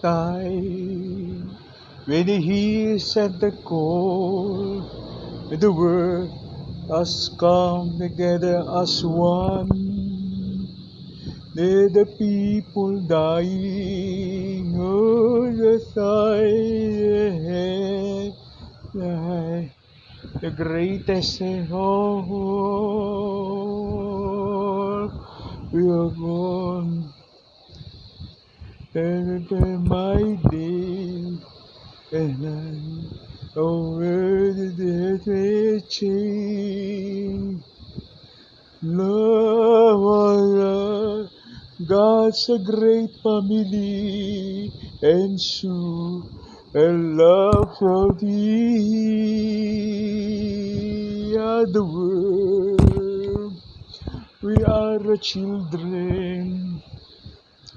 time when He sent the call, and the world has come together as one. There the people dying on the side, the greatest of all. We are born, and my day, and I over the day change. Love, God's a great family, and so a love for thee are the world. We are the children,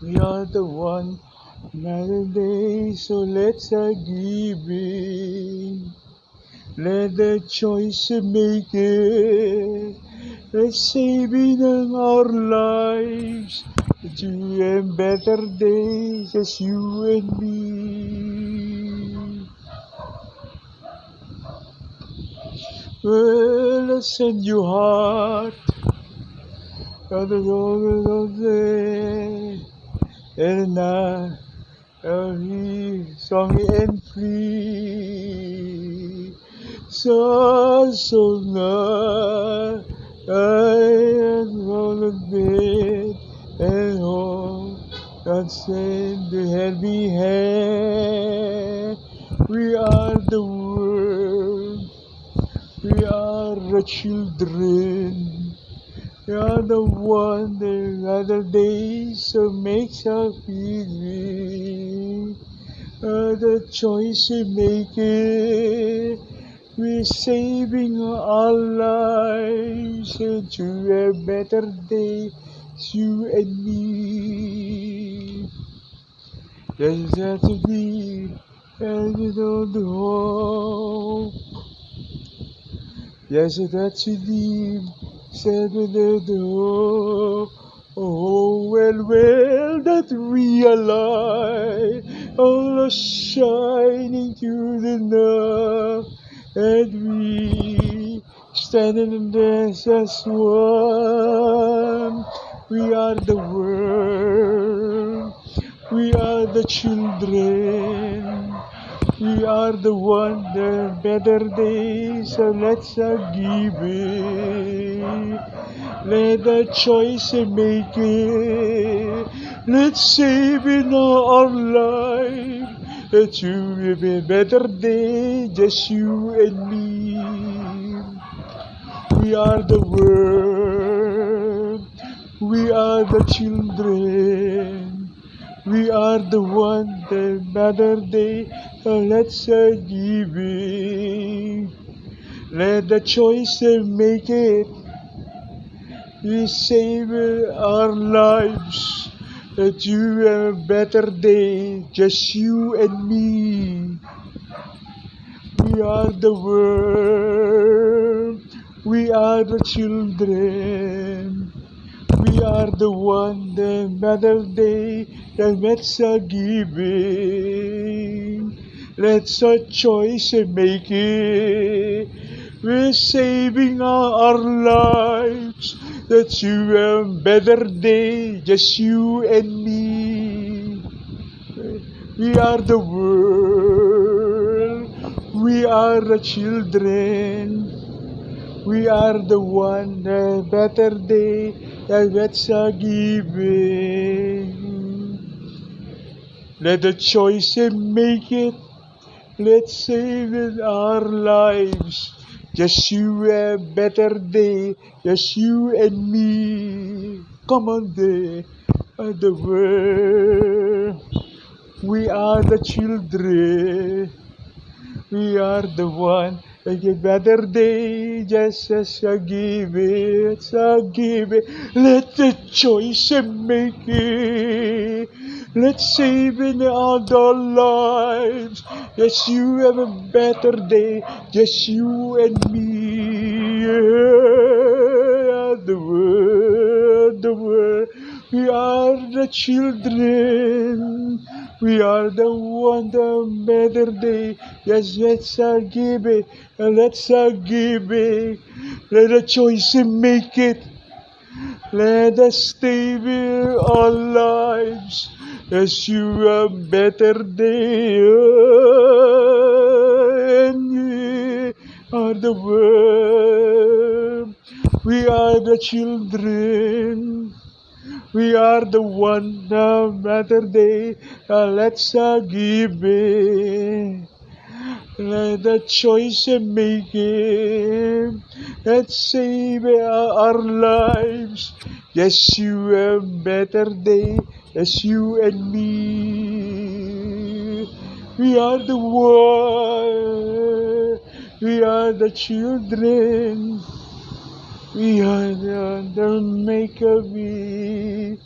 we are the one another day, so let's give in. Let the choice make it, let's saving our lives, to a better days as you and me. Well, let's send your heart, other of day, and now every song and free. So now I am on the bed and home, God send the heavy hand. We are the world, we are the children, we are the one the other day, so makes us feel the choice we make it. We're saving our lives into a better day, you and me. There's that to be, and you know the hope. Yes, that's to be, said with the hope. Oh, well, that realize all are shining through the night, and we standing in this as one. We are the world, we are the children, we are the one, the better days, so let's give it. Let the choice make it. Let's save in our life. It will be a better day, just you and me. We are the world. We are the children. We are the one, the better day. Let's give it. Let the choice make it. We save our lives to a better day, just you and me. We are the world, we are the children, we are the one, the better day, that let's giving. Let's a choice make it. We're saving our lives, that you a better day, just you and me. We are the world, we are the children, we are the one, a better day, that let's giving. Let the choice make it, let's save our lives. Just you a better day, just you and me. Come on, day of the world. We are the children. We are the one. Make a better day, just as I give it, so give it. Let the choice make it. Let's save in our lives. Yes, you have a better day. Just you and me. Yeah, the world, We are the children. We are the one the better day. Yes, let's give it. Let's give it. Let a choice and make it. Let us stay with our lives. Yes, you a better day. And we are the world. We are the children. We are the one no matter day. Let's give it. Let the choice and make it. Let's save our lives. Yes, you a better day. Yes, you and me. We are the one. We are the children. We are the make of me.